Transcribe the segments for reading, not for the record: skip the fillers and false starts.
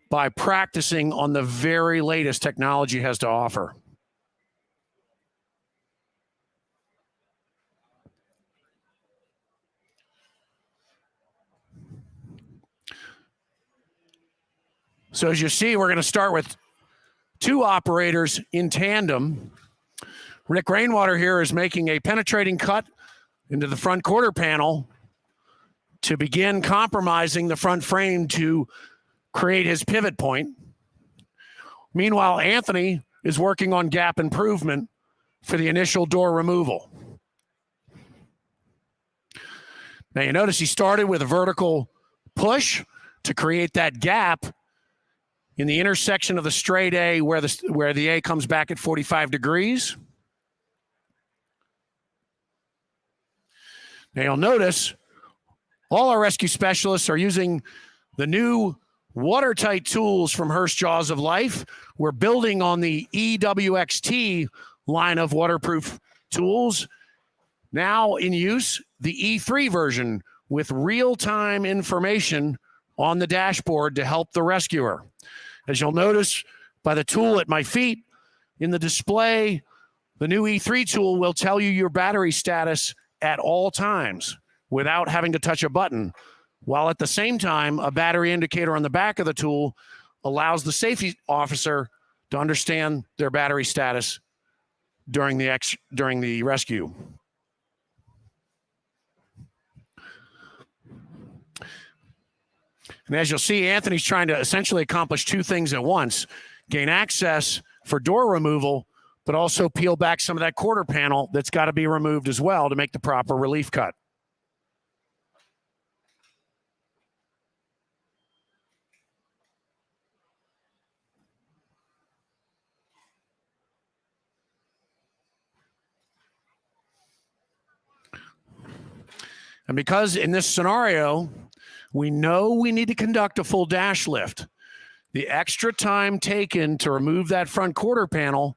by practicing on the very latest technology has to offer. So as you see, we're going to start with 2 operators in tandem. Rick Rainwater here is making a penetrating cut into the front quarter panel to begin compromising the front frame to create his pivot point. Meanwhile, Anthony is working on gap improvement for the initial door removal. Now you notice he started with a vertical push to create that gap in the intersection of the straight A where the A comes back at 45 degrees. Now you'll notice all our rescue specialists are using the new watertight tools from HURST Jaws of Life. We're building on the EWXT line of waterproof tools. Now in use, the E3 version with real-time information on the dashboard to help the rescuer. As you'll notice by the tool at my feet in the display, the new E3 tool will tell you your battery status at all times without having to touch a button, while at the same time, a battery indicator on the back of the tool allows the safety officer to understand their battery status during the rescue. And as you'll see, Anthony's trying to essentially accomplish 2 things at once: gain access for door removal, but also peel back some of that quarter panel that's got to be removed as well to make the proper relief cut. And because in this scenario, we know we need to conduct a full dash lift, the extra time taken to remove that front quarter panel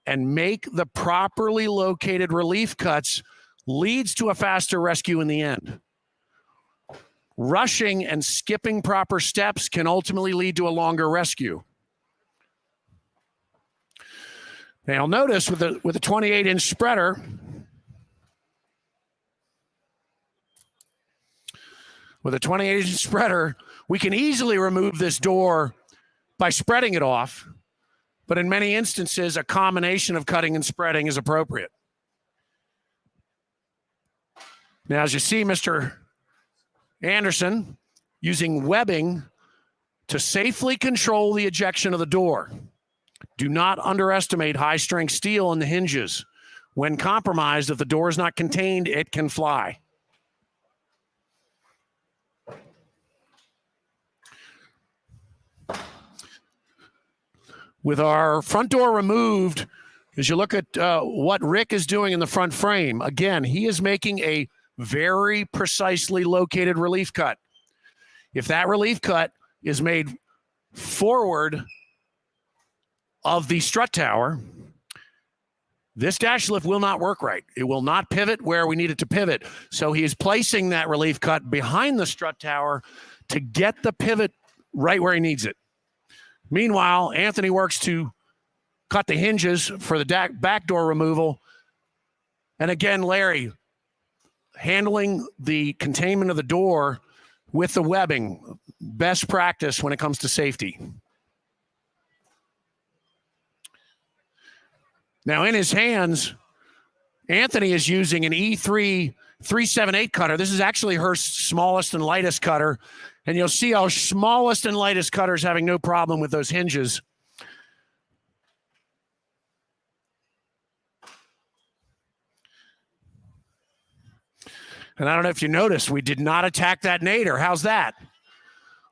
and make the properly located relief cuts leads to a faster rescue in the end. Rushing and skipping proper steps can ultimately lead to a longer rescue. Now you'll notice with a 28-inch spreader, we can easily remove this door by spreading it off, but in many instances, a combination of cutting and spreading is appropriate. Now, as you see, Mr. Anderson using webbing to safely control the ejection of the door. Do not underestimate high-strength steel in the hinges. When compromised, if the door is not contained, it can fly. With our front door removed, as you look at what Rick is doing in the front frame, again, he is making a very precisely located relief cut. If that relief cut is made forward of the strut tower, this dash lift will not work right. It will not pivot where we need it to pivot. So he is placing that relief cut behind the strut tower to get the pivot right where he needs it. Meanwhile, Anthony works to cut the hinges for the back door removal. And again, Larry, handling the containment of the door with the webbing, best practice when it comes to safety. Now in his hands, Anthony is using an E3 378 cutter. This is actually HURST's smallest and lightest cutter. And you'll see our smallest and lightest cutters having no problem with those hinges. And I don't know if you noticed, we did not attack that nadir. How's that?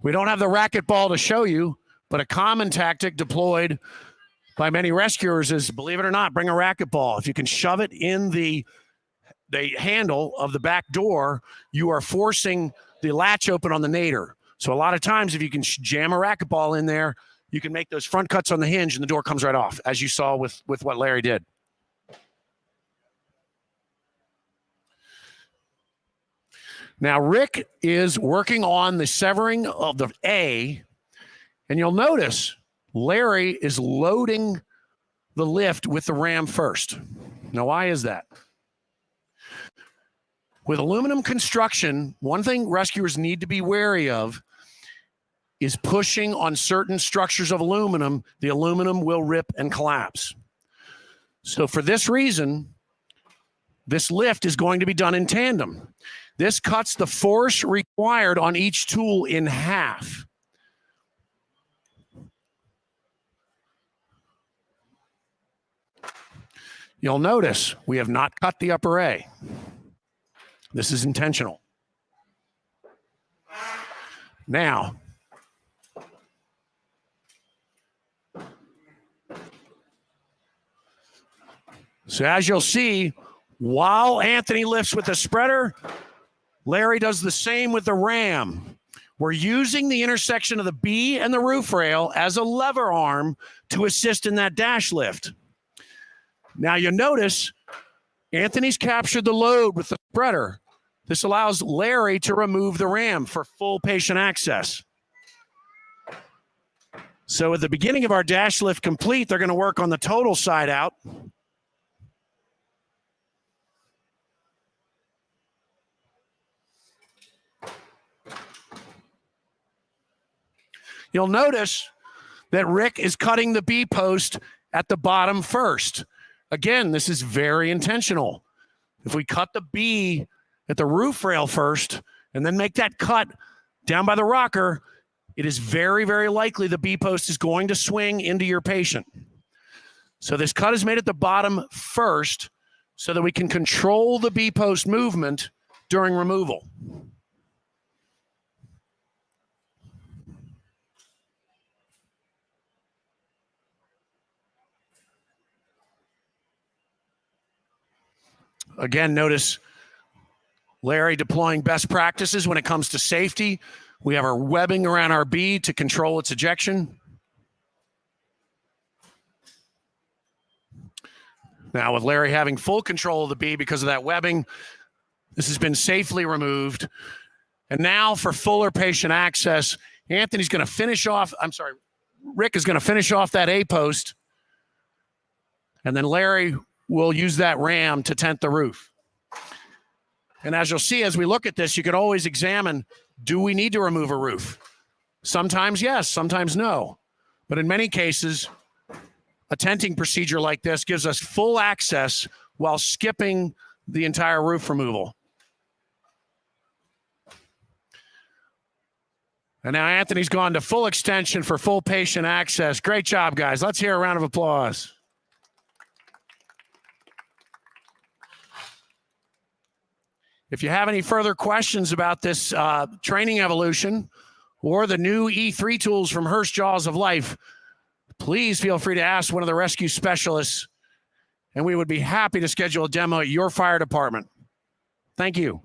We don't have the racquetball to show you, but a common tactic deployed by many rescuers is, believe it or not, bring a racquetball. If you can shove it in the handle of the back door, you are forcing the latch open on the nadir. So a lot of times, if you can jam a racquetball in there, you can make those front cuts on the hinge and the door comes right off, as you saw with what Larry did. Now, Rick is working on the severing of the A, And you'll notice Larry is loading the lift with the ram first. Now, why is that? With aluminum construction, one thing rescuers need to be wary of is pushing on certain structures of aluminum. The aluminum will rip and collapse. So for this reason, this lift is going to be done in tandem. This cuts the force required on each tool in half. You'll notice we have not cut the upper A. This is intentional. Now, so as you'll see, while Anthony lifts with the spreader, Larry does the same with the ram. We're using the intersection of the B and the roof rail as a lever arm to assist in that dash lift. Now you notice Anthony's captured the load with the spreader. This allows Larry to remove the ram for full patient access. So at the beginning of our dash lift complete, they're going to work on the total side out. You'll notice that Rick is cutting the B post at the bottom first. Again, this is very intentional. If we cut the B at the roof rail first and then make that cut down by the rocker, it is very, very likely the B post is going to swing into your patient. So this cut is made at the bottom first so that we can control the B post movement during removal. Again, notice Larry deploying best practices when it comes to safety. We have our webbing around our B to control its ejection. Now, with Larry having full control of the B because of that webbing, this has been safely removed. And now for fuller patient access, Anthony's going to finish off, Rick is going to finish off that A post. And then Larry will use that ram to tent the roof. And as you'll see, as we look at this, you could always examine, do we need to remove a roof? Sometimes yes, sometimes no. But in many cases, a tenting procedure like this gives us full access while skipping the entire roof removal. And now Anthony's gone to full extension for full patient access. Great job, guys. Let's hear a round of applause. If you have any further questions about this training evolution or the new E3 tools from HURST Jaws of Life, please feel free to ask one of the rescue specialists, and we would be happy to schedule a demo at your fire department. Thank you.